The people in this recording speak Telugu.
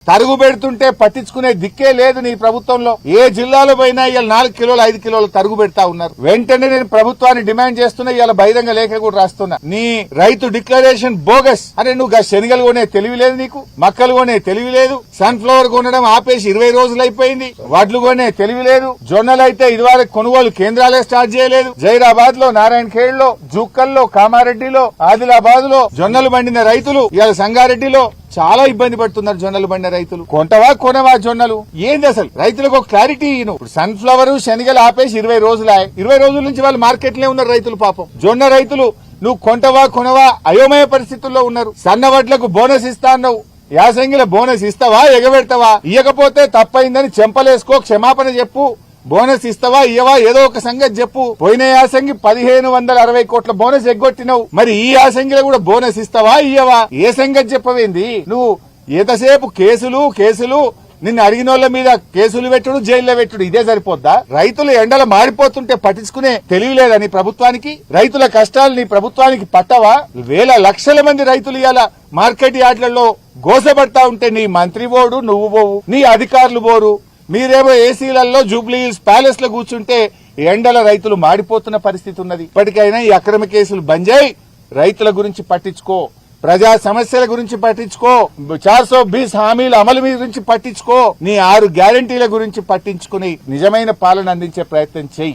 తరుగు పెడుతుంటే పట్టించుకునే దిక్కే లేదు నీ ప్రభుత్వంలో. ఏ జిల్లాలో పోయినా ఇవాళ 4 కిలోలు 5 కిలోలు తరుగు పెడతా ఉన్నారు. వెంటనే నేను ప్రభుత్వాన్ని డిమాండ్ చేస్తున్నా, ఇవాళ బహిరంగ లేఖ కూడా రాస్తున్నా. నీ రైతు డిక్లరేషన్ బోగస్. అరే నువ్వు శనగలు కొనే తెలివి లేదు, నీకు మక్కలు కొనే తెలివి లేదు, సన్ఫ్లవర్ కొనడం ఆపేసి 20 రోజులు అయిపోయింది, వడ్లు కొనే తెలివి లేదు, జొన్నలు అయితే ఇదివరకు కొనుగోలు కేంద్రాలే స్టార్ట్ చేయలేదు. జైరాబాద్ లో, నారాయణ ఖేడ్ లో, జూక్కల్లో, కామారెడ్డిలో, ఆదిలాబాద్ లో జొన్నలు పండిన రైతులు ఇవాళ సంగారెడ్డిలో చాలా ఇబ్బంది పడుతున్నారు. జొన్నలు పండిన రైతులు కొంటవా కొనవా జొన్నలు ఏంది అసలు? రైతులకు ఒక క్లారిటీ ఇప్పుడు సన్ఫ్లవర్ శనగలు ఆపేసి 20 రోజులు 20 రోజుల నుంచి వాళ్ళు మార్కెట్ లో ఉన్నారు రైతులు. పాపం జొన్న రైతులు నువ్వు కొంటవా కొనవా అయోమయ పరిస్థితుల్లో ఉన్నారు. సన్నవడ్లకు బోనస్ ఇస్తా అన్నావు, యాసంగిల బోనస్ ఇస్తావా ఎగబెడతావా? ఇయ్యకపోతే తప్పైందని చెంపలేసుకో, క్షమాపణ చెప్పు. బోనస్ ఇస్తావా ఇయ్యవా ఏదో ఒక సంగతి చెప్పు. పోయిన యాసంగి 1560 కోట్ల బోనస్ ఎగ్గొట్టినావు, మరి ఈ యాసంగిలో కూడా బోనస్ ఇస్తావా ఇయ్యవా? ఏ సంగతి చెప్పవేంది నువ్వు? ఎంతసేపు కేసులు నిన్ను అడిగిన వాళ్ళ మీద కేసులు పెట్టుడు, జైల్లో పెట్టుడు, ఇదే సరిపోద్దా? రైతులు ఎండలు మారిపోతుంటే పట్టించుకునే తెలియలేదని ప్రభుత్వానికి? రైతుల కష్టాలు నీ ప్రభుత్వానికి పట్టవా? వేల లక్షల మంది రైతులు ఇవాళ మార్కెట్ యార్డ్లలో గోసపడతా ఉంటే నీ మంత్రి పోడు, నువ్వు పోవు, నీ అధికారులు పోరు. మీరేమో ఏసీలలో జూబ్లీ హిల్స్ ప్యాలెస్ లో కూర్చుంటే ఎండల రైతులు మాడిపోతున్న పరిస్థితి ఉన్నది. ఇప్పటికైనా ఈ అక్రమ కేసులు బంద్ చేయి, రైతుల గురించి పట్టించుకో, ప్రజా సమస్యల గురించి పట్టించుకో, 420 హామీల అమలు గురించి పట్టించుకో, నీ 6 గ్యారంటీల గురించి పట్టించుకుని నిజమైన పాలన అందించే ప్రయత్నం చేయి.